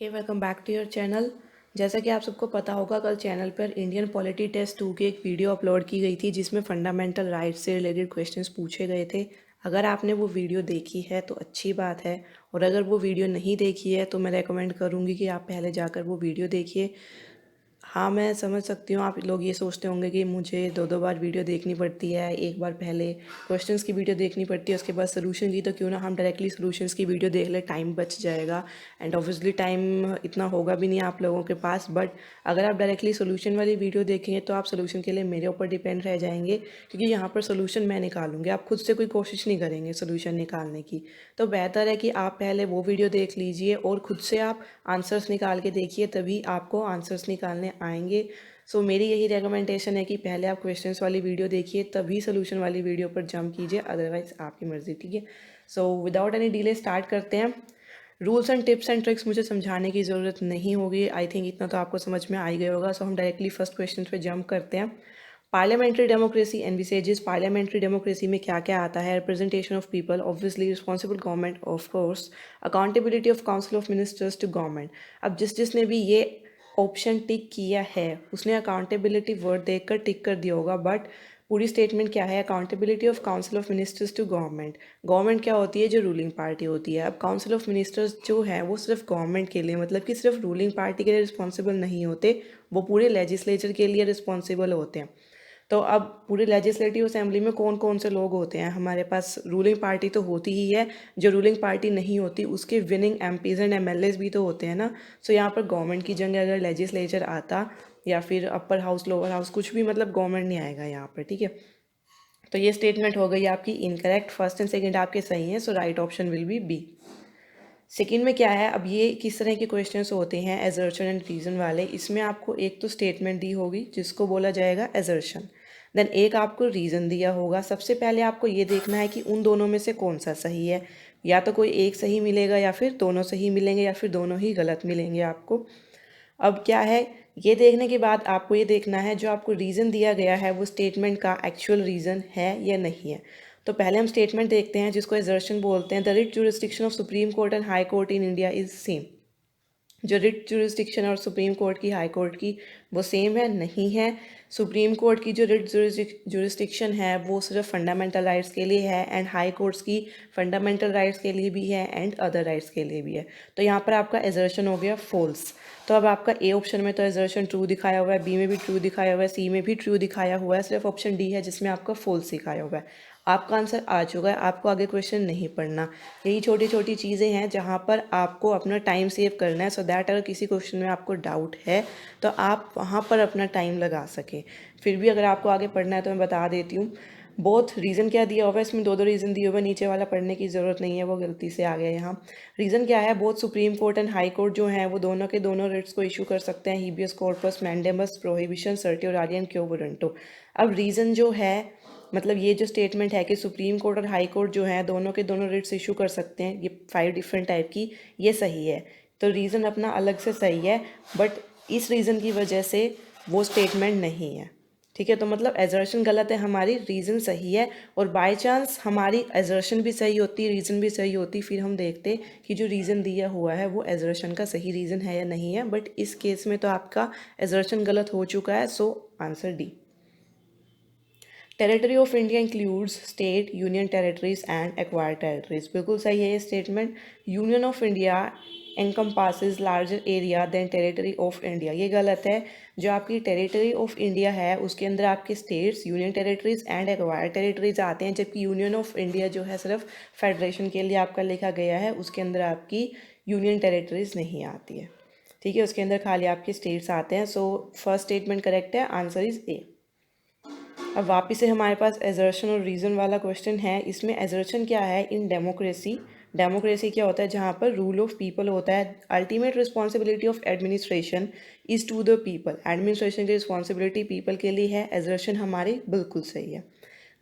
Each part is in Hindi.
Hey welcome back to your channel. जैसा कि आप सबको पता होगा, कल चैनल पर इंडियन पॉलिटी टेस्ट 2 की एक वीडियो अपलोड की गई थी जिसमें फंडामेंटल राइट्स से रिलेटेड क्वेश्चंस पूछे गए थे। अगर आपने वो वीडियो देखी है तो अच्छी बात है, और अगर वो वीडियो नहीं देखी है तो मैं रेकमेंड करूँगी कि आप पहले जाकर वो वीडियो देखिए। हाँ, मैं समझ सकती हूँ, आप लोग ये सोचते होंगे कि मुझे दो दो बार वीडियो देखनी पड़ती है, एक बार पहले क्वेश्चंस की वीडियो देखनी पड़ती है, उसके बाद सोल्यूशन की, तो क्यों ना हम डायरेक्टली सोल्यूशंस की वीडियो देख ले, टाइम बच जाएगा। एंड ऑब्वियसली टाइम इतना होगा भी नहीं आप लोगों के पास, बट अगर आप डायरेक्टली सोल्यूशन वाली वीडियो देखेंगे तो आप सोल्यूशन के लिए मेरे ऊपर डिपेंड रह जाएंगे, क्योंकि यहाँ पर सोल्यूशन मैं निकालूंगी, आप खुद से कोई कोशिश नहीं करेंगे सोल्यूशन निकालने की। तो बेहतर है कि आप पहले वो वीडियो देख लीजिए और खुद से आप आंसर्स निकाल के देखिए, तभी आपको आंसर्स निकालने आएंगे। सो मेरी यही रिकमेंडेशन है कि पहले आप क्वेश्चंस वाली वीडियो देखिए, तभी सोल्यूशन वाली वीडियो पर जंप कीजिए, अदरवाइज आपकी मर्जी, ठीक है। So without any delay start करते हैं। Rules and tips and tricks मुझे समझाने की ज़रूरत नहीं होगी, आई थिंक इतना तो आपको समझ में आ ही गया होगा। सो हम डायरेक्टली फर्स्ट क्वेश्चन पे जंप करते हैं। Parliamentary democracy envisages, parliamentary democracy में क्या क्या आता है? Representation of people, obviously responsible government of course, accountability of council of ministers to government. अब जिसने भी ये ऑप्शन टिक किया है उसने अकाउंटेबिलिटी वर्ड देखकर टिक कर दिया होगा, बट पूरी स्टेटमेंट क्या है? Accountability of council of ministers to government. Government क्या होती है? जो रूलिंग पार्टी होती है। अब काउंसिल ऑफ मिनिस्टर्स जो है वो सिर्फ गवर्नमेंट के लिए, मतलब कि सिर्फ रूलिंग पार्टी के लिए रिस्पॉन्सिबल नहीं होते, वो पूरे लेजिस्लेचर के लिए रिस्पॉन्सिबल होते हैं। तो अब पूरे लेजिस्लेटिव असेंबली में कौन कौन से लोग होते हैं? हमारे पास रूलिंग पार्टी तो होती ही है, जो रूलिंग पार्टी नहीं होती उसके विनिंग एमपीज एंड एमएलएस भी तो होते हैं ना। सो यहाँ पर गवर्नमेंट की जगह अगर लेजिस्लेचर आता, या फिर अपर हाउस लोअर हाउस कुछ भी, मतलब गवर्नमेंट नहीं आएगा यहाँ पर, ठीक है। तो ये स्टेटमेंट हो गई आपकी इनकरेक्ट। फर्स्ट एंड सेकंड आपके सही हैं, so right option will be B. Second में क्या है? अब ये किस तरह के क्वेश्चंस होते हैं एजर्शन एंड रीजन वाले? इसमें आपको एक तो स्टेटमेंट दी होगी जिसको बोला जाएगा एजर्शन, देन एक आपको रीज़न दिया होगा। सबसे पहले आपको ये देखना है कि उन दोनों में से कौन सा सही है। या तो कोई एक सही मिलेगा, या फिर दोनों सही मिलेंगे, या फिर दोनों ही गलत मिलेंगे आपको। अब क्या है, ये देखने के बाद आपको ये देखना है जो आपको रीज़न दिया गया है वो स्टेटमेंट का एक्चुअल रीज़न है या नहीं है। तो पहले हम स्टेटमेंट देखते हैं जिसको एजर्शन बोलते हैं। The writ jurisdiction of supreme court and high court in India is same. जो रिट जुरिस्डिक्शन और सुप्रीम कोर्ट की, हाई कोर्ट की, वो सेम है? नहीं है। सुप्रीम कोर्ट की जो रिट जुरिस्डिक्शन है वो सिर्फ फंडामेंटल राइट्स के लिए है, एंड हाई कोर्ट्स की फंडामेंटल राइट्स के लिए भी है एंड अदर राइट्स के लिए भी है। तो यहाँ पर आपका एजर्शन हो गया फॉल्स। तो अब आपका ए ऑप्शन में तो एजर्शन ट्रू दिखाया हुआ है, बी में भी ट्रू दिखाया हुआ है, सी में भी ट्रू दिखाया हुआ है, सिर्फ ऑप्शन डी है जिसमें आपका फॉल्स दिखाया हुआ है। आपका आंसर आ चुका है, आपको आगे क्वेश्चन नहीं पढ़ना। यही छोटी छोटी चीज़ें हैं जहाँ पर आपको अपना टाइम सेव करना है, सो दैट अगर किसी क्वेश्चन में आपको डाउट है तो आप वहाँ पर अपना टाइम लगा सकें। फिर भी अगर आपको आगे पढ़ना है तो मैं बता देती हूँ। बहुत रीज़न क्या दिया हुआ है इसमें? दो दो रीज़न दिए हुए हैं, नीचे वाला पढ़ने की ज़रूरत नहीं है, वो गलती से आ गया यहाँ। रीज़न क्या है? बहुत supreme court and high court जो हैं वो दोनों के दोनों रिट्स को इशू कर सकते हैं, habeas corpus, mandamus, prohibition, certiorari and quo warranto. अब रीज़न जो है, मतलब ये जो स्टेटमेंट है कि सुप्रीम कोर्ट और हाई कोर्ट जो है दोनों के दोनों रिट्स इशू कर सकते हैं, ये 5 डिफरेंट टाइप की, ये सही है। तो रीज़न अपना अलग से सही है, बट इस रीज़न की वजह से वो स्टेटमेंट नहीं है, ठीक है। तो मतलब एजर्शन गलत है हमारी, रीज़न सही है। और बाय चांस हमारी एजर्शन भी सही होती, रीज़न भी सही होती, फिर हम देखते कि जो रीज़न दिया हुआ है वो एजर्शन का सही रीज़न है या नहीं है। बट इस केस में तो आपका एजर्शन गलत हो चुका है, so answer D. Territory of India includes state, union territories and acquired territories. बिल्कुल सही है ये statement. Union of India encompasses larger area than territory of India, ये गलत है। जो आपकी टेरिटरी ऑफ इंडिया है उसके अंदर आपके states, union territories and acquired territories आते हैं, जबकि यूनियन ऑफ इंडिया जो है सिर्फ फेडरेशन के लिए आपका लिखा गया है, उसके अंदर आपकी यूनियन टेरिटरीज नहीं आती है, ठीक है। उसके अंदर खाली आपके स्टेट्स आते हैं। सो फर्स्ट स्टेटमेंट करेक्ट है, आंसर इज ए। अब वापिस से हमारे पास एजर्शन और रीज़न वाला क्वेश्चन है। इसमें एजर्शन क्या है? इन डेमोक्रेसी, डेमोक्रेसी क्या होता है? जहाँ पर रूल ऑफ पीपल होता है। Ultimate responsibility of administration is to the people, administration की रिस्पॉन्सिबिलिटी पीपल के लिए है। एजर्शन हमारी बिल्कुल सही है।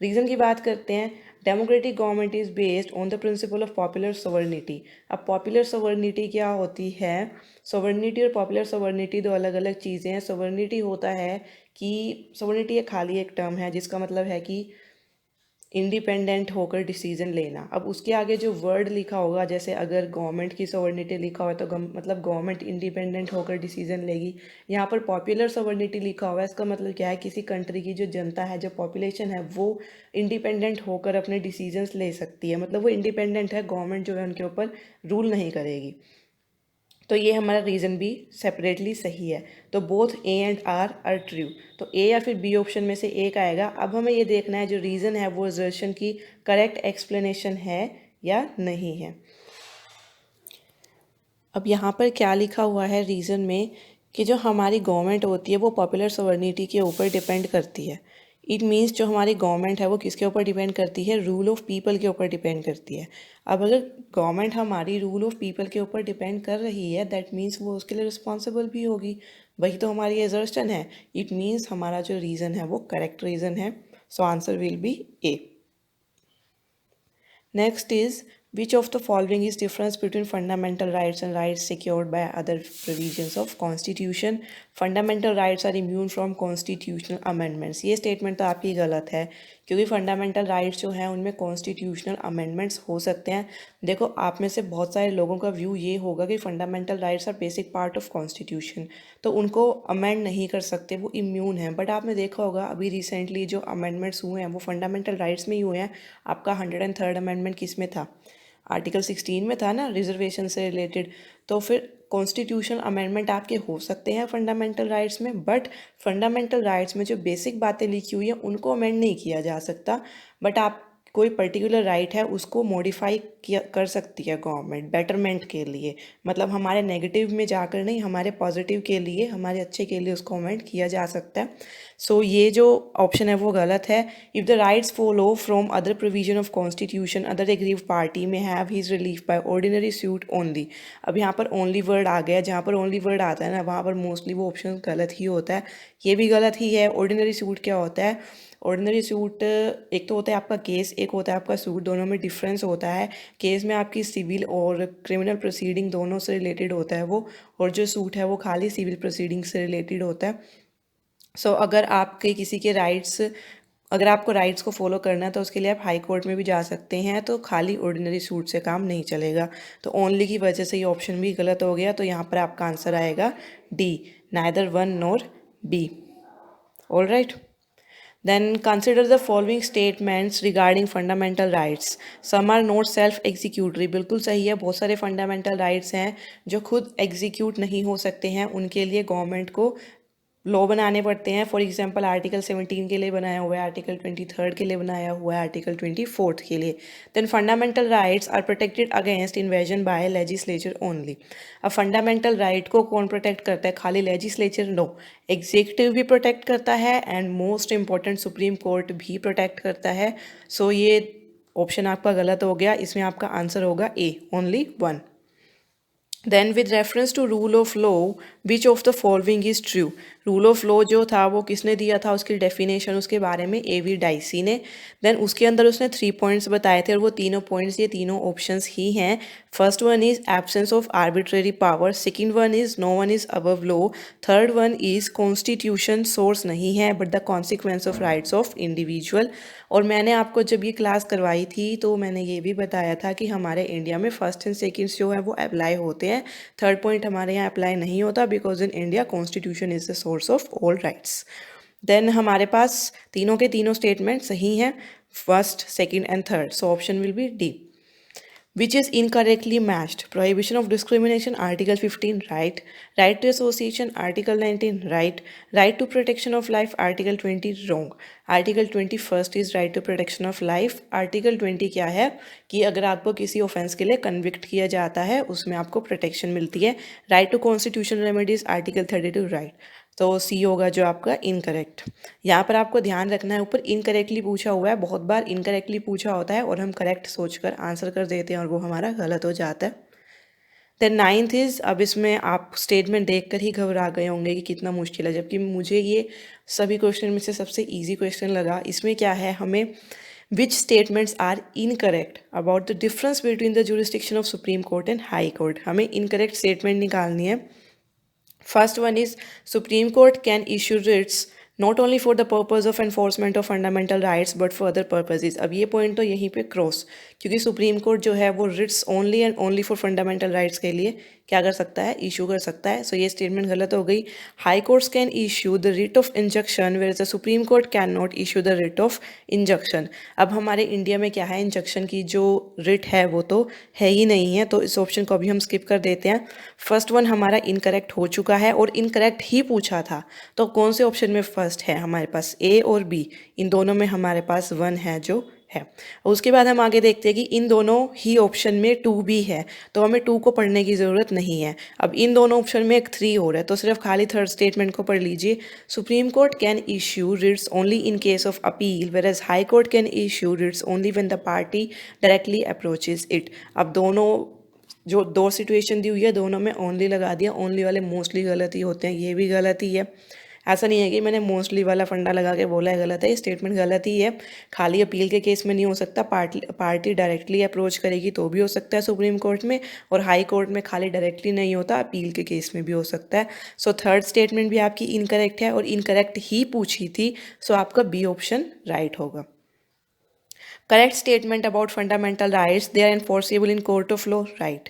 रीज़न की बात करते हैं। Democratic government is based on the principle of popular sovereignty. अब पॉपुलर सवर्निटी क्या होती है? सवर्निटी और पॉपुलर सवर्निटी दो अलग अलग चीज़ें हैं। सवर्निटी होता है कि सवर्निटी एक खाली एक टर्म है जिसका मतलब है कि इंडिपेंडेंट होकर डिसीजन लेना। अब उसके आगे जो वर्ड लिखा होगा, जैसे अगर गवर्नमेंट की सॉवर्निटी लिखा हुआ है तो मतलब गवर्नमेंट इंडिपेंडेंट होकर डिसीजन लेगी। यहाँ पर पॉपुलर सॉवर्निटी लिखा हुआ है, इसका मतलब क्या है, किसी कंट्री की जो जनता है, जो पॉपुलेशन है, वो इंडिपेंडेंट होकर अपने डिसीजंस ले सकती है, मतलब वो इंडिपेंडेंट है, गवर्नमेंट जो है उनके ऊपर रूल नहीं करेगी। तो ये हमारा रीज़न भी सेपरेटली सही है। तो both A and R true. तो ए या फिर बी ऑप्शन में से एक आएगा। अब हमें ये देखना है जो रीज़न है वो असर्शन की करेक्ट एक्सप्लेनेशन है या नहीं है। अब यहाँ पर क्या लिखा हुआ है रीज़न में कि जो हमारी गवर्नमेंट होती है वो पॉपुलर सॉवर्निटी के ऊपर डिपेंड करती है। इट मीन्स जो हमारी गवर्नमेंट है वो किसके ऊपर डिपेंड करती है, रूल ऑफ पीपल के ऊपर डिपेंड करती है। अब अगर गवर्नमेंट हमारी रूल ऑफ पीपल के ऊपर डिपेंड कर रही है, दैट मीन्स वो उसके लिए रिस्पॉन्सिबल भी होगी। वही तो हमारी एजर्शन है। इट मीन्स हमारा जो रीज़न है वो करेक्ट रीज़न है। So answer will be A. Next is, which of the following is difference between fundamental rights and rights secured by other provisions of Constitution? Fundamental rights are immune from constitutional amendments. ये statement तो आपकी गलत है, क्योंकि फंडामेंटल राइट्स जो हैं उनमें कॉन्स्टिट्यूशनल अमेंडमेंट्स हो सकते हैं। देखो, आप में से बहुत सारे लोगों का व्यू ये होगा कि fundamental rights are basic part of constitution, तो उनको अमेंड नहीं कर सकते, वो इम्यून हैं। बट आपने देखा होगा अभी रिसेंटली जो अमेंडमेंट्स हुए हैं वो फंडामेंटल राइट्स में ही हुए हैं। आपका 103rd अमेंडमेंट किस में था? आर्टिकल 16 में था ना, रिजर्वेशन से रिलेटेड। तो फिर कॉन्स्टिट्यूशनल अमेंडमेंट आपके हो सकते हैं फंडामेंटल राइट्स में, बट फंडामेंटल राइट्स में जो बेसिक बातें लिखी हुई हैं उनको अमेंड नहीं किया जा सकता। बट आप कोई पर्टिकुलर राइट है उसको मॉडिफाई किया कर सकती है गवर्नमेंट बेटरमेंट के लिए, मतलब हमारे नेगेटिव में जाकर नहीं, हमारे पॉजिटिव के लिए, हमारे अच्छे के लिए उसको अमेंड किया जा सकता है। सो ये जो ऑप्शन है वो गलत है। If the rights follow from other provision of constitution, other aggrieve party may have his relief by ordinary suit only. अब यहाँ पर ओनली वर्ड आ गया। जहाँ पर ओनली वर्ड आता है ना, वहाँ पर मोस्टली वो ऑप्शन गलत ही होता है। ये भी गलत ही है। ऑर्डिनरी सूट क्या होता है? ऑर्डिनरी सूट एक तो होता है आपका केस, एक होता है आपका सूट। दोनों में डिफरेंस होता है। केस में आपकी सिविल और क्रिमिनल प्रोसीडिंग दोनों से रिलेटेड होता है वो, और जो सूट है वो खाली सिविल प्रोसीडिंग से रिलेटेड होता है। सो अगर आपके किसी के राइट्स, अगर आपको राइट्स को फॉलो करना है तो उसके लिए आप हाई कोर्ट में भी जा सकते हैं, तो खाली ऑर्डिनरी सूट से काम नहीं चलेगा। तो ओनली की वजह से ये ऑप्शन भी गलत हो गया। तो यहाँ पर आपका आंसर आएगा D, neither one nor be. All right, then consider the following statements regarding fundamental rights. Some are not self executory. बिल्कुल सही है। बहुत सारे फंडामेंटल राइट्स हैं जो खुद एग्जीक्यूट नहीं हो सकते हैं, उनके लिए गवर्नमेंट को लॉ बनाने पड़ते हैं। फॉर एग्जांपल आर्टिकल 17 के लिए बनाया हुआ है, आर्टिकल 23 के लिए बनाया हुआ है, आर्टिकल 24 के लिए। Then fundamental rights are protected against invasion by legislature only. अब फंडामेंटल राइट को कौन प्रोटेक्ट करता है? खाली लेजिस्लेचर? नो, एग्जीक्यूटिव भी प्रोटेक्ट करता है and most important supreme court भी प्रोटेक्ट करता है। सो ये ऑप्शन आपका गलत हो गया। इसमें आपका आंसर होगा A, only one. Then with reference to rule of law, which of the following is true? Rule of law जो था वो किसने दिया था, उसकी डेफिनेशन उसके बारे में A.V. डाइसी ने। देन उसके अंदर उसने 3 पॉइंट्स बताए थे, और वो तीनों पॉइंट्स, ये तीनों ऑप्शंस ही हैं। First one is absence of arbitrary power, second one is no one is above law, third one is constitution source नहीं है but the consequence of rights of individual. और मैंने आपको जब ये क्लास करवाई थी तो मैंने ये भी बताया था कि हमारे इंडिया में फर्स्ट एंड सेकंड जो है वो अप्लाई होते हैं, थर्ड पॉइंट हमारे यहाँ अप्लाई नहीं होता, because in India constitution is the source of all rights. Then हमारे पास तीनों के तीनों स्टेटमेंट सही हैं, first, second and third. So option will be D. Which is incorrectly matched? Prohibition of discrimination, Article 15, right. Right to association, Article 19, right. Right to protection of life, Article 20, wrong. Article 21 is right to protection of life. Article 20 क्या है कि अगर आपको किसी ऑफेंस के लिए कन्विक्ट किया जाता है उसमें आपको प्रोटेक्शन मिलती है। Right to constitutional remedies, Article 32, right. तो सी होगा जो आपका इनकरेक्ट। यहाँ पर आपको ध्यान रखना है, ऊपर इनकरेक्टली पूछा हुआ है, बहुत बार इनकरेक्टली पूछा होता है और हम करेक्ट सोचकर आंसर कर देते हैं और वो हमारा गलत हो जाता है। देन नाइन्थ इज, अब इसमें आप स्टेटमेंट देखकर ही घबरा गए होंगे कि कितना मुश्किल है, जबकि मुझे ये सभी क्वेश्चन में से सबसे ईजी क्वेश्चन लगा। इसमें क्या है, हमें which statements are incorrect about the difference between the jurisdiction of supreme court and high court, हमें इनकरेक्ट स्टेटमेंट निकालनी है। First one is Supreme Court can issue writs not only for the purpose of enforcement of fundamental rights but for other purposes. अब ये पॉइंट तो यहीं पे क्रॉस, क्योंकि सुप्रीम कोर्ट जो है वो writs only and only for fundamental rights के लिए क्या कर सकता है, इशू कर सकता है। सो ये स्टेटमेंट गलत हो गई। High courts can issue the writ of injunction where the supreme court can not issue the writ of injunction. अब हमारे इंडिया में क्या है, इंजक्शन की जो रिट है वो तो है ही नहीं है, तो इस ऑप्शन को अभी हम स्किप कर देते हैं। फर्स्ट वन हमारा इनकरेक्ट हो चुका है और इनकरेक्ट ही पूछा था, तो कौन से ऑप्शन में फर्स्ट है हमारे पास, ए और बी, इन दोनों में हमारे पास वन है जो है। और उसके बाद हम आगे देखते हैं कि इन दोनों ही ऑप्शन में टू भी है, तो हमें टू को पढ़ने की ज़रूरत नहीं है। अब इन दोनों ऑप्शन में एक थ्री हो रहा है, तो सिर्फ खाली थर्ड स्टेटमेंट को पढ़ लीजिए। Supreme court can issue writs only in case of appeal where as high court can issue writs only when the party directly approaches it. अब दोनों जो दो सिचुएशन दी हुई है दोनों में ओनली लगा दिया। ओनली वाले मोस्टली गलत ही होते हैं, ये भी गलत ही है। ऐसा नहीं है कि मैंने मोस्टली वाला फंडा लगा के बोला है गलत है, ये स्टेटमेंट गलत ही है। खाली अपील के केस में नहीं हो सकता, पार्टी डायरेक्टली अप्रोच करेगी तो भी हो सकता है सुप्रीम कोर्ट में, और हाई कोर्ट में खाली डायरेक्टली नहीं होता, अपील के केस में भी हो सकता है। सो थर्ड स्टेटमेंट भी आपकी इनकरेक्ट है और इनकरेक्ट ही पूछी थी, सो आपका बी ऑप्शन राइट होगा। Correct statement about fundamental rights, they are enforceable in court of law, right?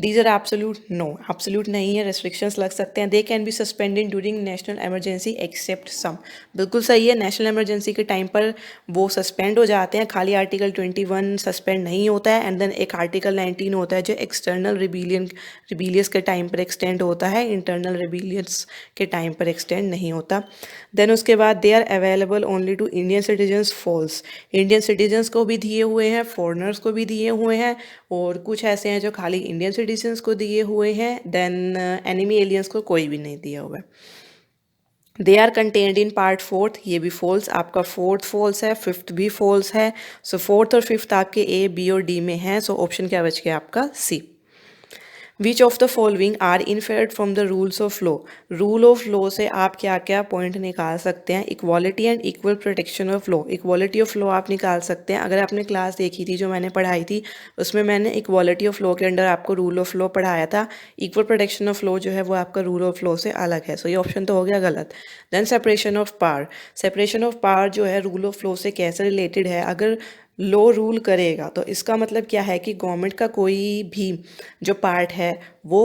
These are absolute, no, absolute नहीं है, restrictions लग सकते हैं। They can be suspended during national emergency except some, बिल्कुल सही है। national emergency के टाइम पर वो सस्पेंड हो जाते हैं, खाली आर्टिकल 21 सस्पेंड नहीं होता है, एंड देन एक आर्टिकल 19 होता है जो एक्सटर्नल रिबीलियस के टाइम पर एक्सटेंड होता है, इंटरनल रिबीलियस के टाइम पर एक्सटेंड नहीं होता। देन उसके बाद they are available only to Indian citizens, false. Indian citizens को भी दिए हुए हैं, फॉरेनर्स को भी दिए हुए हैं, और कुछ ऐसे हैं जो खाली इंडियन सिटीजन्स को दिए हुए हैं। देन एनिमी एलियंस को कोई भी नहीं दिया हुआ है। They are contained in part fourth, ये भी फॉल्स, आपका फोर्थ फॉल्स है, फिफ्थ भी फॉल्स है। सो फोर्थ और फिफ्थ आपके ए, बी और डी में है। सो ऑप्शन क्या बच गया आपका, C. Which of the following are inferred from the rules of law. Rule of law से आप क्या क्या पॉइंट निकाल सकते हैं, equality and equal protection of law. Equality of law आप निकाल सकते हैं, अगर आपने क्लास देखी थी जो मैंने पढ़ाई थी उसमें मैंने इक्वालिटी ऑफ लॉ के अंडर आपको रूल ऑफ लॉ पढ़ाया था। इक्वल प्रोटेक्शन ऑफ लॉ जो है वो आपका रूल ऑफ लॉ से अलग है, सो ये ऑप्शन तो हो गया गलत। Then separation of power, separation of power जो है रूल ऑफ लॉ से कैसे रिलेटेड है, अगर लॉ रूल करेगा तो इसका मतलब क्या है कि गवर्नमेंट का कोई भी जो पार्ट है वो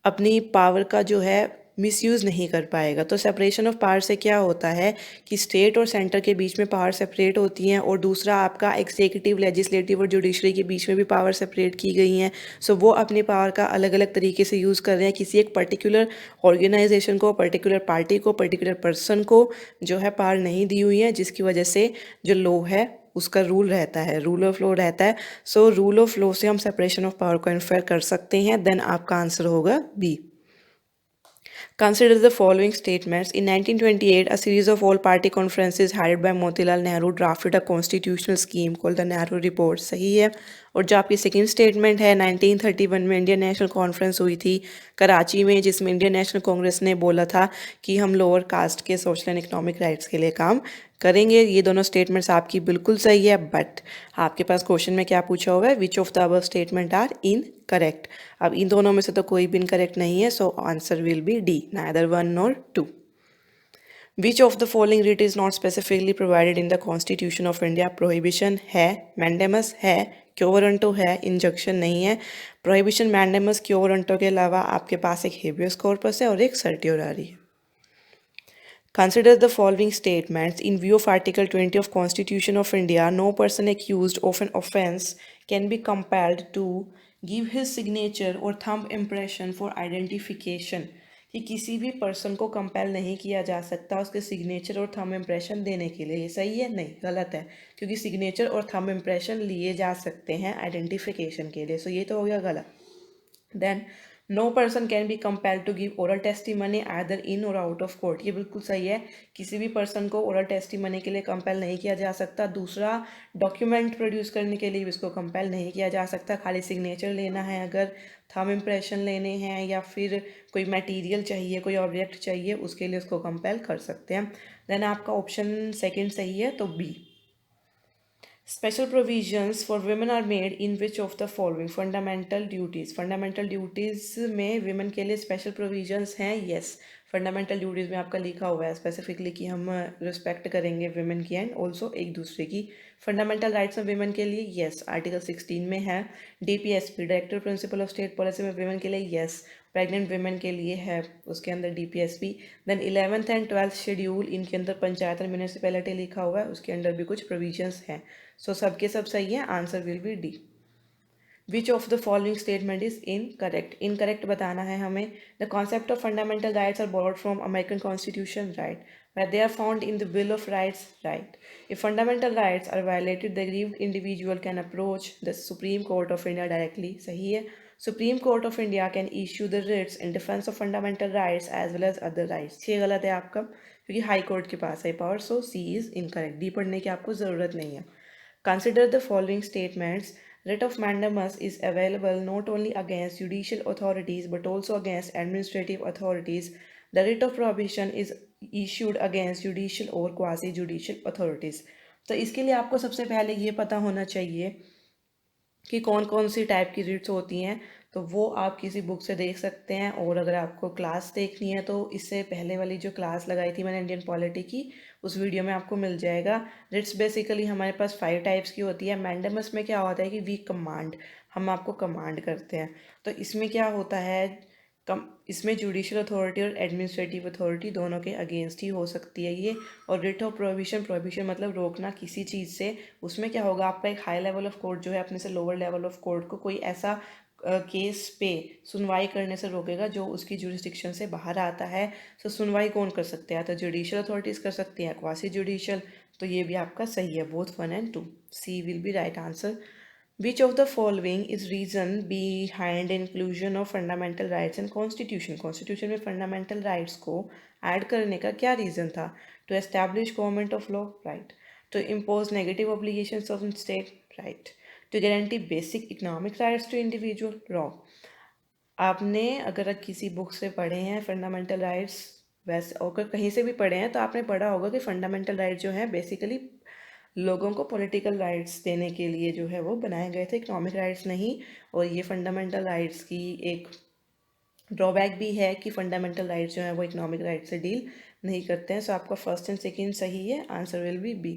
अपनी पावर का जो है मिसयूज़ नहीं कर पाएगा। तो सेपरेशन ऑफ पावर से क्या होता है कि स्टेट और सेंटर के बीच में पावर सेपरेट होती हैं, और दूसरा आपका एग्जीक्यूटिव, लेजिस्लेटिव और जुडिशरी के बीच में भी पावर सेपरेट की गई हैं। सो वो अपनी पावर का अलग अलग तरीके से यूज़ कर रहे हैं, किसी एक पर्टिकुलर ऑर्गेनाइजेशन को, पर्टिकुलर पार्टी को, पर्टिकुलर पर्सन को जो है पावर नहीं दी हुई है, जिसकी वजह से जो लॉ है उसका रूल रहता है, रूल ऑफ लॉ रहता है। सो रूल ऑफ लॉ से हम सेपरेशन ऑफ पावर को इन्फर कर सकते हैं। देन आपका आंसर होगा B. Consider the following statements. In 1928, a series of all-party conferences headed by Motilal Nehru drafted a constitutional scheme called the Nehru Report. सही है। और जो आपकी सेकेंड स्टेटमेंट है, 1931 में इंडियन नेशनल कॉन्फ्रेंस हुई थी कराची में, जिसमें इंडियन नेशनल कांग्रेस ने बोला था कि हम लोअर कास्ट के सोशल एंड इकोनॉमिक राइट्स के लिए काम करेंगे। ये दोनों स्टेटमेंट्स आपकी बिल्कुल सही है, बट आपके पास क्वेश्चन में क्या पूछा होगा, which of the above statement are incorrect. अब इन दोनों में से तो कोई भी इनकरेक्ट नहीं है, so answer will be D, neither 1 nor 2। Which of the following writ is not specifically provided in the constitution of India. Prohibition है, मैंडेमस है, क्योवरंटो है, इंजक्शन नहीं है। प्रोहिबिशन, मैंडेमस, क्योवरंटो के अलावा आपके पास एक हेबियस कॉर्पस है और एक सर्टियोरारी है। Consider the following statements. In view of Article 20 of Constitution of India, no person accused of an offence can be compelled to give his signature or thumb impression for identification. कि किसी भी पर्सन को कंपेल नहीं किया जा सकता उसके सिग्नेचर और थंब इम्प्रेशन देने के लिए। ये सही है? नहीं, गलत है, क्योंकि सिग्नेचर और थंब इम्प्रेशन लिए जा सकते हैं आइडेंटिफिकेशन के लिए। सो ये तो हो गया गलत। Then no person can be compelled to give oral testimony either in और आउट ऑफ कोर्ट। ये बिल्कुल सही है, किसी भी पर्सन को ओरल टेस्टिमनी के लिए कंपेल नहीं किया जा सकता। दूसरा, डॉक्यूमेंट प्रोड्यूस करने के लिए भी इसको कंपेल नहीं किया जा सकता। खाली सिग्नेचर लेना है, अगर थंब इम्प्रेशन लेने हैं या फिर कोई मटेरियल चाहिए, कोई ऑब्जेक्ट चाहिए, उसके लिए उसको कंपेल कर सकते हैं। देन आपका ऑप्शन सेकेंड सही है, तो B. Special provisions for women are made in which of the following fundamental duties, fundamental duties में विमेन के लिए स्पेशल प्रोविजंस हैं। यस, फंडामेंटल ड्यूटीज़ में आपका लिखा हुआ है स्पेसिफिकली कि हम रिस्पेक्ट करेंगे विमेन की एंड ऑल्सो एक दूसरे की। फंडामेंटल राइट्स में विमेन के लिए यस, आर्टिकल 16 में है। DPSP, director principle of state policy में विमेन के लिए यस, प्रेग्नेंट विमेन के लिए है उसके अंदर DPSP. Then 11th and 12th schedule, इनके अंदर पंचायत और म्यूनिसिपैलिटी लिखा हुआ है, उसके अंदर भी कुछ प्रोविजंस हैं। सो सबके सब सही है, answer will be D. Which of the following statement is incorrect, incorrect बताना है हमें। The concept of fundamental rights are borrowed from American constitution, right. where they are found in the Bill of Rights, right. If fundamental rights are violated, the aggrieved individual can approach the Supreme Court of India directly, सही है। Supreme Court of India can issue the writs in defense of fundamental rights as well as other rights। ये गलत है आपका, क्योंकि हाई कोर्ट के पास है power, so C is incorrect, D पढ़ने की आपको ज़रूरत नहीं है। Consider the following statements. Writ of mandamus is available not only against judicial authorities but also against administrative authorities. The writ of prohibition is issued against judicial or quasi judicial authorities। तो इसके लिए आपको सबसे पहले ये पता होना चाहिए कि कौन कौन सी टाइप की रिट्स होती हैं, तो वो आप किसी बुक से देख सकते हैं। और अगर आपको क्लास देखनी है तो इससे पहले वाली जो क्लास लगाई थी मैंने इंडियन पॉलिटी की, उस वीडियो में आपको मिल जाएगा। रिट्स बेसिकली हमारे पास 5 टाइप्स की होती है। मैंडेमस में क्या होता है कि वी कमांड, हम आपको कमांड करते हैं। तो इसमें क्या होता है, इसमें जुडिशियल अथॉरिटी और एडमिनिस्ट्रेटिव अथॉरिटी दोनों के अगेंस्ट ही हो सकती है ये। और रिट ऑफ प्रोहिबिशन, प्रोहिबिशन मतलब रोकना किसी चीज़ से, उसमें क्या होगा, आपका एक हाई लेवल ऑफ कोर्ट जो है अपने से लोअर लेवल ऑफ कोर्ट को कोई ऐसा केस पे सुनवाई करने से रोकेगा जो उसकी जुरिस्डिक्शन से बाहर आता है। तो सुनवाई कौन कर सकते हैं, तो जुडिशियल अथॉरिटीज़ कर सकती हैं, क्वासी जुडिशियल। तो ये भी आपका सही है, both 1 and 2, C will be right answer. Which of the following is reason behind inclusion of fundamental rights in constitution? Constitution में fundamental rights को add करने का क्या reason था? To establish government of law, right. To impose negative obligations of state, right. To guarantee basic economic rights to individual, wrong. आपने अगर किसी बुक से पढ़े हैं फंडामेंटल राइट्स, वैसे अगर कहीं से भी पढ़े हैं तो आपने पढ़ा होगा कि फंडामेंटल राइट्स जो है बेसिकली लोगों को पॉलिटिकल राइट्स देने के लिए जो है वो बनाए गए थे, इकोनॉमिक राइट्स नहीं। और ये फंडामेंटल राइट्स की एक ड्रॉबैक भी है कि फंडामेंटल राइट्स जो है वो इकोनॉमिक राइट्स से डील नहीं करते हैं। सो आपका फर्स्ट एंड सेकेंड सही है, answer will be B.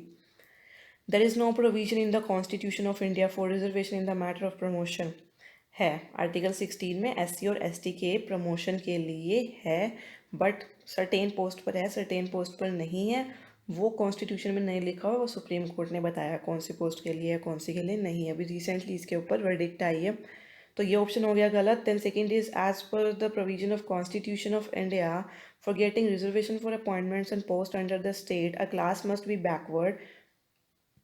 There is no provision in the constitution of India for reservation in the matter of promotion, है। आर्टिकल 16 में एससी और एसटी के प्रमोशन के लिए है, बट सर्टेन पोस्ट पर है, सर्टेन पोस्ट पर नहीं है। वो कॉन्स्टिट्यूशन में नहीं लिखा हुआ, वो सुप्रीम कोर्ट ने बताया कौन सी पोस्ट के लिए है, कौन सी के लिए नहीं है। अभी रिसेंटली इसके ऊपर वर्डिक्ट आई है, तो ये ऑप्शन हो गया गलत। Then second is as per the provision of constitution of India for getting reservation for appointments and post under the state a class must be backward,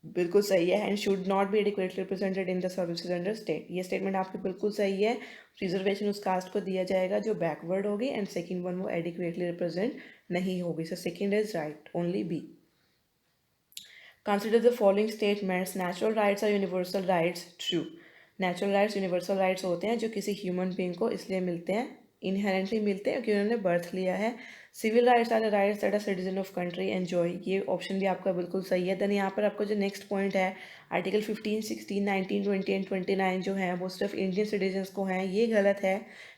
बिल्कुल सही है। And should not be adequately represented in the services under state, ये स्टेटमेंट आपकी बिल्कुल सही है। रिजर्वेशन उस कास्ट को दिया जाएगा जो बैकवर्ड होगी, एंड सेकंड वन वो एडिक्वेटली रिप्रेजेंट नहीं होगी। So second is right, only B. Consider the following statements, natural rights are universal rights, true. Natural rights universal rights होते हैं जो किसी ह्यूमन बींग को इसलिए मिलते हैं, इनहेरेंटली मिलते हैं क्योंकि उन्होंने बर्थ लिया है। Civil rights are the rights that a citizen of country enjoy, ये ऑप्शन भी आपका बिल्कुल सही है। देन यहाँ पर आपको जो नेक्स्ट पॉइंट है, आर्टिकल 15, 16, 19, 20 एंड 29 जो है वो सिर्फ इंडियन सिटीजन्स को हैं, ये गलत है।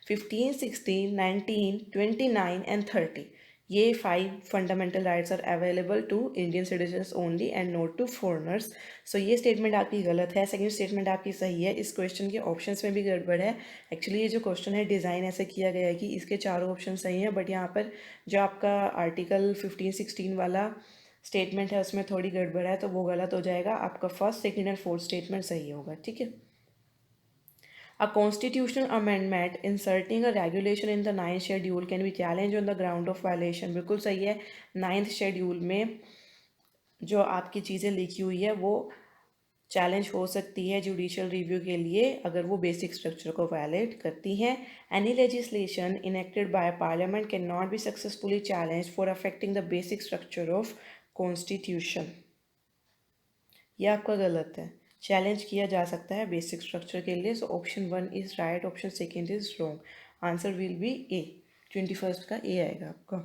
15, 16, 19, 29 एंड 30, ये 5 fundamental rights are available to Indian citizens only and not to foreigners. So ये स्टेटमेंट आपकी गलत है, सेकंड स्टेटमेंट आपकी सही है। इस क्वेश्चन के ऑप्शंस में भी गड़बड़ है। एक्चुअली ये जो क्वेश्चन है डिज़ाइन ऐसे किया गया है कि इसके चारों ऑप्शन सही हैं, बट यहाँ पर जो आपका आर्टिकल 15, 16 वाला स्टेटमेंट है उसमें थोड़ी गड़बड़ है, तो वो गलत हो जाएगा। आपका first, second and fourth statement सही होगा, ठीक है। A constitutional amendment inserting a regulation in the 9th schedule can be challenged on the ground of violation, बिल्कुल सही है। 9th शेड्यूल में जो आपकी चीज़ें लिखी हुई है वो चैलेंज हो सकती है जुडिशियल रिव्यू के लिए अगर वो बेसिक स्ट्रक्चर को वायलेट करती हैं। Any legislation enacted by parliament can not be successfully challenge for affecting the basic structure of constitution, ये आपका गलत है। चैलेंज किया जा सकता है बेसिक स्ट्रक्चर के लिए। So option 1 is right, option second is wrong, answer will be A. 21st का ए आएगा आपका।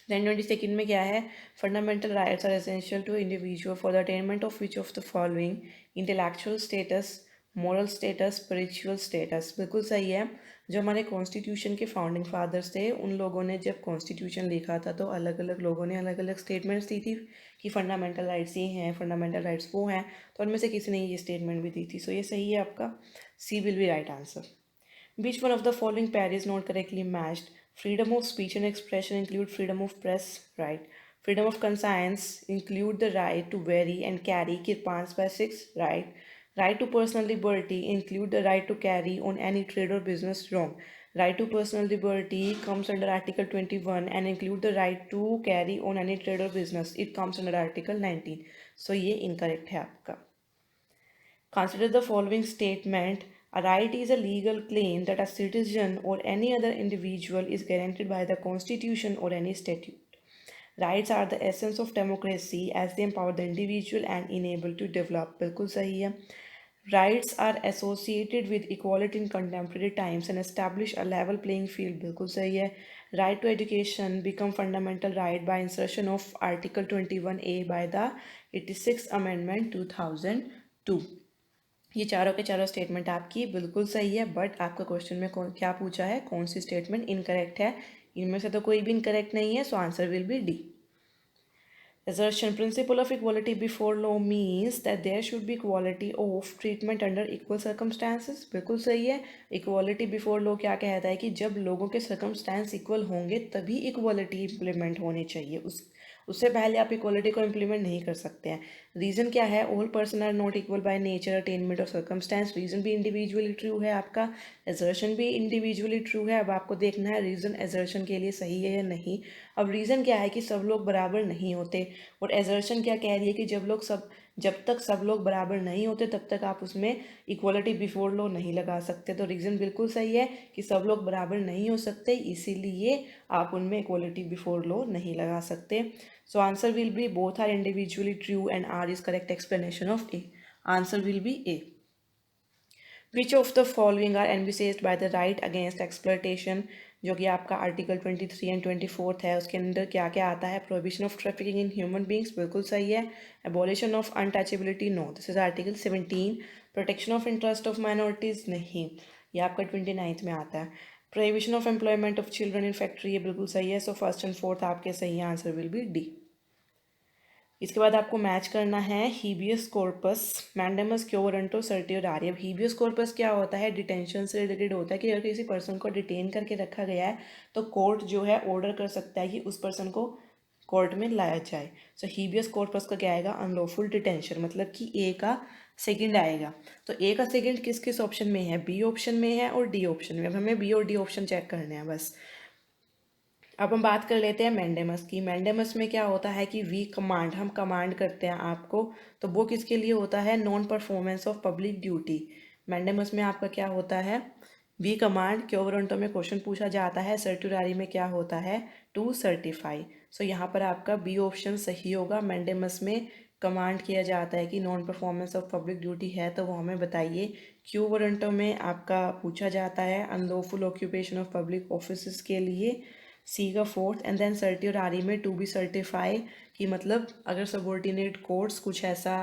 देन 22nd में क्या है, fundamental rights are essential to individual for the attainment of which of the following, intellectual status, moral status, spiritual status. बिल्कुल सही है। जो हमारे कॉन्स्टिट्यूशन के फाउंडिंग फादर्स थे, उन लोगों ने जब कॉन्स्टिट्यूशन लिखा था तो अलग अलग लोगों ने अलग अलग स्टेटमेंट्स दी थी कि फंडामेंटल राइट्स ये हैं, फंडामेंटल राइट्स वो हैं, तो उनमें से किसी ने ये स्टेटमेंट भी दी थी। सो ये सही है आपका, C will be right answer. Which one of the following pair is not correctly matched? Freedom of speech and expression include freedom of press, right? Freedom of conscience include the right to vary and carry kirpans by 6, right? Right to personal liberty include the right to carry on any trade or business, wrong. Right to personal liberty comes under Article 21 and include the right to carry on any trade or business. It comes under Article 19. So ये incorrect है आपका. Consider the following statement. A right is a legal claim that a citizen or any other individual is guaranteed by the Constitution or any statute. Rights are the essence of democracy as they empower the individual and enable to develop. बिल्कुल सही है. Rights are associated with equality in contemporary times and establish a level playing field. बिल्कुल सही है. Right to education become fundamental right by insertion of Article 21A by the 86th Amendment 2002. ये चारों के चारों स्टेटमेंट आपकी बिल्कुल सही है, बट आपका क्वेश्चन में क्या पूछा है, कौन सी स्टेटमेंट इनकरेक्ट है? इनमें से तो कोई भी इनकरेक्ट नहीं है, so answer will be D. Assertion principle of equality before law means that there should be equality of treatment under equal circumstances. बिल्कुल सही है. Equality before law क्या कहता है कि जब लोगों के circumstance equal होंगे तभी equality implement होनी चाहिए. उससे पहले आप इक्वलिटी को इम्प्लीमेंट नहीं कर सकते हैं. रीज़न क्या है? All person are not equal by nature, attainment और सर्कमस्टेंस. रीज़न भी इंडिविजुअली ट्रू है आपका, एजर्शन भी इंडिविजुअली ट्रू है. अब आपको देखना है रीज़न एजर्शन के लिए सही है या नहीं. अब रीज़न क्या है कि सब लोग बराबर नहीं होते, और एजर्शन क्या कह रही है कि जब तक सब लोग बराबर नहीं होते तब तक आप उसमें इक्वलिटी बिफोर लॉ नहीं लगा सकते. तो रीज़न बिल्कुल सही है कि सब लोग बराबर नहीं हो सकते, इसीलिए आप उनमें इक्वलिटी बिफोर लॉ नहीं लगा सकते. So answer will be both are individually true and R is correct explanation of A. Answer will be A. Which of the following are envisaged by the right against exploitation? जो कि आपका आर्टिकल 23 एंड 24 है, उसके अंदर क्या क्या आता है? Prohibition of trafficking in human beings, बिल्कुल सही है. Abolition of untouchability, no, this is article 17. Protection of interest of minorities, नहीं, ये आपका 29 में आता है. Prohibition of employment of children in factory, ये बिल्कुल सही है. सो फर्स्ट एंड फोर्थ आपके सही है, आंसर विल बी डी. इसके बाद आपको मैच करना है हीबियस कॉर्पस, मैंडेमस, क्योवरेंटो, सर्टियोरारी. अब हीबियस कॉर्पस क्या होता है? डिटेंशन से रिलेटेड होता है कि अगर किसी पर्सन को डिटेन करके रखा गया है तो कोर्ट जो है ऑर्डर कर सकता है कि उस पर्सन को कोर्ट में लाया जाए. सो हीबियस कॉर्पस का क्या आएगा? अनलॉफुल डिटेंशन, मतलब कि ए का सेकंड आएगा. तो ए का सेकंड किस किस ऑप्शन में है? बी ऑप्शन में है और डी ऑप्शन में. अब हमें बी और डी ऑप्शन चेक करने हैं बस. अब हम बात कर लेते हैं मैंडेमस की. मैंडेमस में क्या होता है कि वी कमांड, हम कमांड करते हैं आपको, तो वो किसके लिए होता है? Non performance of public duty. Mandamus में आपका क्या होता है? We command. क्योवरेंटो में क्वेश्चन पूछा जाता है. सर्टुरारी में क्या होता है? To certify. सो यहाँ पर आपका बी ऑप्शन सही होगा. मैंडेमस में कमांड किया जाता है कि non performance of public duty है तो वो हमें बताइए. क्योवरेंटो में आपका पूछा जाता है unlawful occupation of public office के लिए, सी का फोर्थ. एंड देन सर्टियोरारी में टू बी सर्टिफाई कि मतलब अगर सबॉर्डिनेट कोर्ट्स कुछ ऐसा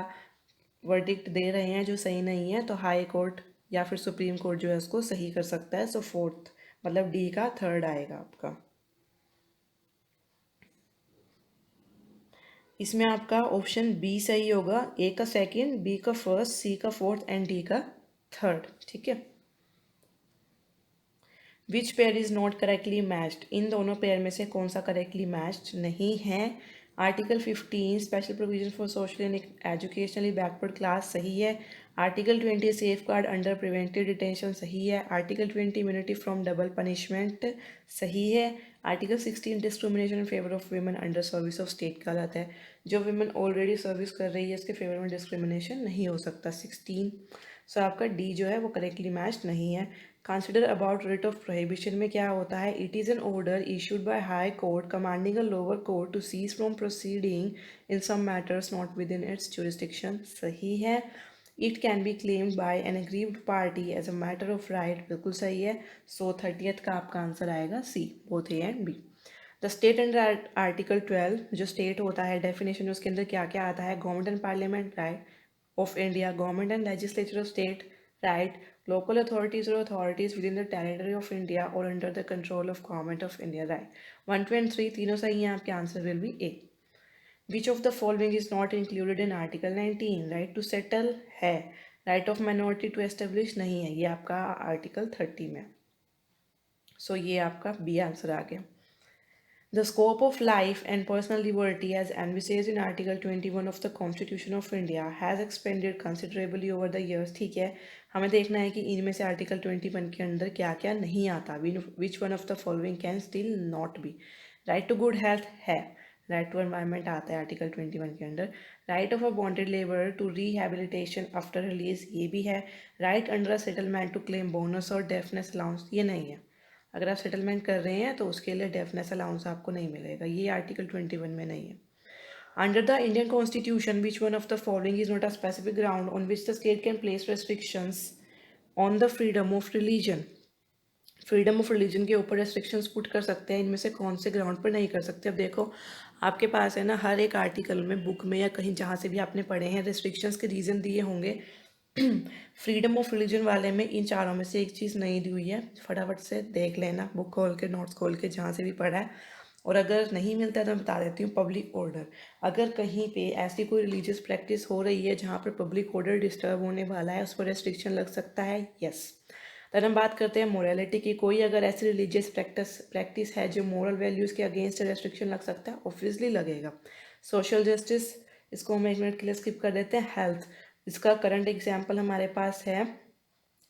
वर्डिक्ट दे रहे हैं जो सही नहीं है तो हाई कोर्ट या फिर सुप्रीम कोर्ट जो है उसको सही कर सकता है. सो फोर्थ मतलब डी का थर्ड आएगा आपका. इसमें आपका ऑप्शन बी सही होगा. ए का सेकंड, बी का फर्स्ट, सी का फोर्थ एंड डी का थर्ड. ठीक है. Which pair is not correctly matched? इन दोनों पेयर में से कौन सा करेक्टली मैच्ड नहीं है? Article 15 special provision for social and educationally backward class, सही है. Article 20 safe guard under preventive detention, सही है. Article 20 immunity from double punishment, सही है. Article 16 discrimination in favour of women under service of state गलत है. जो वीमेन ऑलरेडी सर्विस कर रही है इसके फेवर में डिस्क्रिमिनेशन नहीं हो सकता. 16. सो आपका डी जो है वो करेक्टली मैच नहीं है. Consider about writ of prohibition में क्या होता है? It is an order issued by high court commanding a lower court to cease from proceeding in some matters not within its jurisdiction, सही है. It can be claimed by an aggrieved party as a matter of right, बिल्कुल सही है. सो 30th का आपका आंसर आएगा C, both A and B. The state under article 12 जो स्टेट होता है डेफिनेशन उसके अंदर क्या क्या आता है, government and parliament right of India, government and legislature of state right, local authorities और authorities within the territory of India और under the control of government of India right. 1, 2 and 3 तीनों सही हैं, आपके answer will be A. Which of the following is not included in article 19, right to settle है, right of minority to establish नहीं है, ये आपका आर्टिकल 30 में। सो ये आपका बी आंसर आ गया। The scope of life and personal liberty as envisaged in Article 21 of the Constitution of India has expanded considerably over the years। ठीक है, हमें देखना है कि इनमें से आर्टिकल 21 के अंदर क्या क्या नहीं आता। Which one of the following can still not be, right to good health है, राइट टू एनवायरमेंट आता है आर्टिकल 21 के अंदर, right of a bonded labour to rehabilitation after release ये भी है, right under a settlement to claim bonus और डेफनेस अलाउंस ये नहीं है। अगर आप सेटलमेंट कर रहे हैं तो उसके लिए डेफनेस अलाउंस आपको नहीं मिलेगा, ये आर्टिकल 21 में नहीं है। Under the Indian constitution which one of the following is not a specific ground on which the state can place restrictions on the freedom of religion. Freedom of religion के ऊपर रेस्ट्रिक्शंस पुट कर सकते हैं, इनमें से कौन से ग्राउंड पर नहीं कर सकते। अब देखो आपके पास है ना, हर एक आर्टिकल में बुक में या कहीं जहाँ से भी आपने पढ़े हैं रेस्ट्रिक्शंस के रीज़न दिए होंगे। फ्रीडम ऑफ रिलीजन वाले में इन चारों में से एक चीज़ नहीं दी हुई है, फटाफट से देख लेना बुक खोल के, नोट्स खोल के, जहाँ से भी पढ़ा है। और अगर नहीं मिलता है तो मैं बता देती हूँ, पब्लिक ऑर्डर। अगर कहीं पे ऐसी कोई रिलीजियस प्रैक्टिस हो रही है जहाँ पर पब्लिक ऑर्डर डिस्टर्ब होने वाला है, उस पर रेस्ट्रिक्शन लग सकता है, यस। then हम बात करते हैं मोरालिटी की। कोई अगर ऐसी रिलीजियस प्रैक्टिस है जो मोरल वैल्यूज़ के अगेंस्ट रेस्ट्रिक्शन लग सकता है, ऑब्वियसली लगेगा। सोशल जस्टिस, इसको हम 1 मिनट के लिए स्किप कर देते हैं। हेल्थ, इसका करंट एग्जाम्पल हमारे पास है,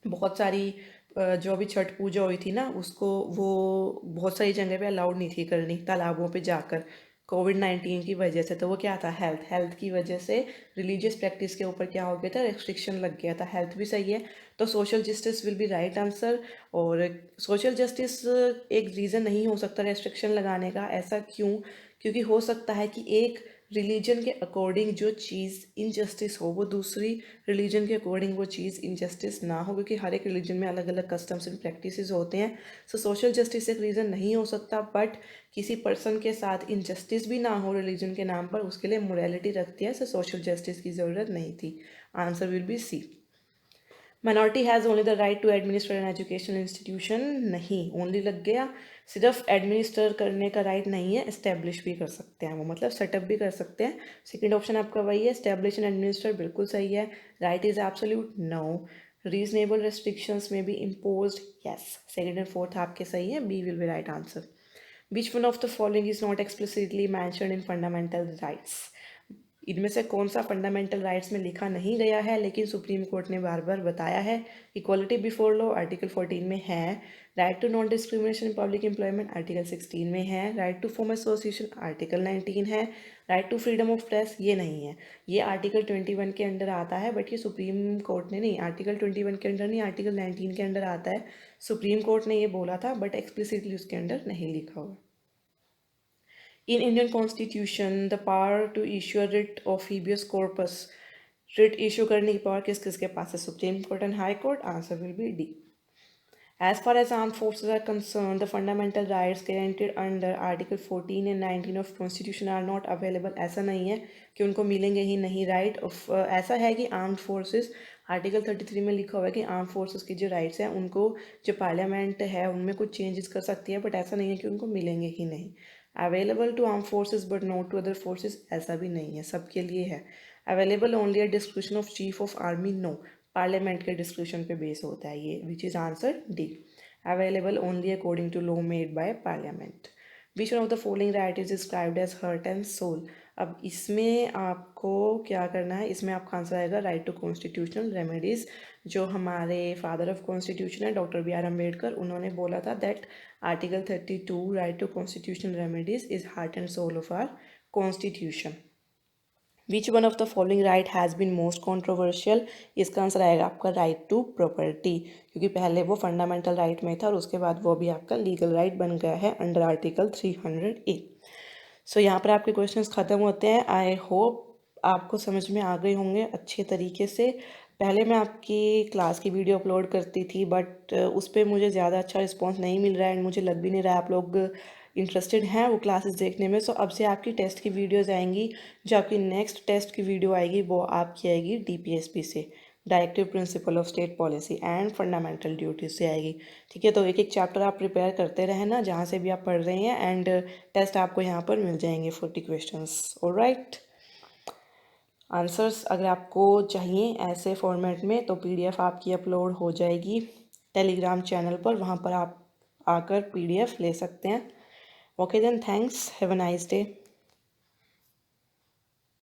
बहुत सारी जो अभी छठ पूजा हुई थी ना, उसको वो बहुत सारी जगह पे अलाउड नहीं थी करनी, तालाबों पे जाकर, कोविड-19 की वजह से। तो वो क्या था, हेल्थ की वजह से रिलीजियस प्रैक्टिस के ऊपर क्या हो गया था, रेस्ट्रिक्शन लग गया था। हेल्थ भी सही है, तो social justice will be right answer. और सोशल जस्टिस एक रीज़न नहीं हो सकता रेस्ट्रिक्शन लगाने का, ऐसा क्यों? क्योंकि हो सकता है कि एक रिलीजन के अकॉर्डिंग जो चीज़ इनजस्टिस हो, वो दूसरी रिलीजन के अकॉर्डिंग वो चीज़ इनजस्टिस ना हो, क्योंकि हर एक रिलीजन में अलग अलग कस्टम्स एंड प्रैक्टिसेस होते हैं। सो सोशल जस्टिस एक रीज़न नहीं हो सकता, बट किसी पर्सन के साथ इनजस्टिस भी ना हो रिलीजन के नाम पर, उसके लिए मोरालिटी रखती है, सो सोशल जस्टिस की ज़रूरत नहीं थी। Answer will be C. Minority has only the right to administer an educational institution, नहीं, ओनली लग गया। सिर्फ एडमिनिस्टर करने का राइट नहीं है, इस्टेब्लिश भी कर सकते हैं वो, मतलब सेटअप भी कर सकते हैं। सेकंड ऑप्शन आपका वही है, इस्टेब्लिश एंड एडमिनिस्टर, बिल्कुल सही है। Right is absolute no. Reasonable restrictions may be imposed, yes. Second and fourth आपके सही है, B will be right answer. Which one of the following is not explicitly mentioned in fundamental rights, इनमें से कौन सा फंडामेंटल राइट्स में लिखा नहीं गया है लेकिन सुप्रीम कोर्ट ने बार बार बताया है। इक्वालिटी बिफोर लॉ आर्टिकल 14 में है, right to non discrimination in public employment article 16 में है, right to form association article 19 है, right to freedom of press ये नहीं है। ये आर्टिकल 21 के अंडर आता है, बट ये सुप्रीम कोर्ट ने नहीं, आर्टिकल 21 के अंडर नहीं, आर्टिकल 19 के अंडर आता है। सुप्रीम कोर्ट ने ये बोला था, बट एक्सप्लिसिटली उसके अंडर नहीं लिखा हुआ। In Indian Constitution, the power to issue a writ of habeas corpus, writ issue करने की पावर किस किसके पास है, supreme court and high court. Answer will be D. As far as armed forces are concerned, the fundamental rights guaranteed under Article 14 and 19 of Constitution are not available। ऐसा नहीं है कि उनको मिलेंगे ही नहीं राइट ऑफ, ऐसा है कि आर्म्ड फोर्सेस, आर्टिकल 33 में लिखा हुआ है कि आर्म फोर्सेस की जो राइट्स हैं उनको जो पार्लियामेंट है उनमें कुछ चेंजेस कर सकती है, बट ऐसा नहीं है कि उनको मिलेंगे ही नहीं। Available to arm forces but not to other forces, ऐसा भी नहीं है, सबके लिए है। Available only at description of chief of army, no, parliament के डिस्क्रिप्शन पे बेस होता है ये, which is answer D. Available only according to law made by parliament. Which one of the following right is described as heart and soul. अब इसमें आपको क्या करना है, इसमें आपका आंसर आएगा राइट टू कॉन्स्टिट्यूशनल रेमेडीज़। जो हमारे फादर ऑफ कॉन्स्टिट्यूशन है डॉक्टर बी आर अम्बेडकर, उन्होंने बोला था that article 32 right to constitutional remedies is heart and soul of our constitution. Which one of the following right has been most controversial, इसका आंसर आएगा आपका राइट टू प्रॉपर्टी, क्योंकि पहले वो फंडामेंटल राइट में था और उसके बाद वो भी आपका लीगल राइट बन गया है अंडर आर्टिकल 300A। सो यहाँ पर आपके क्वेश्चंस ख़त्म होते हैं। आई होप आपको समझ में आ गए होंगे अच्छे तरीके से। पहले मैं आपकी क्लास की वीडियो अपलोड करती थी, बट उस पर मुझे ज़्यादा अच्छा रिस्पांस नहीं मिल रहा है एंड मुझे लग भी नहीं रहा है आप लोग इंटरेस्टेड हैं वो क्लासेस देखने में, सो अब से आपकी टेस्ट की वीडियोस आएंगी। जो आपकी नेक्स्ट टेस्ट की वीडियो आएगी वो आपकी आएगी DPSP से, directive principle of state policy and fundamental duties से आएगी। ठीक है, तो एक एक चैप्टर आप प्रिपेयर करते रहें ना जहाँ से भी आप पढ़ रहे हैं, एंड टेस्ट आपको यहाँ पर मिल जाएंगे 40 क्वेश्चंस। ऑलराइट, आंसर्स अगर आपको चाहिए ऐसे फॉर्मेट में तो PDF आपकी अपलोड हो जाएगी टेलीग्राम चैनल पर, वहाँ पर आप आकर PDF ले सकते हैं। Okay then, thanks, have a nice day.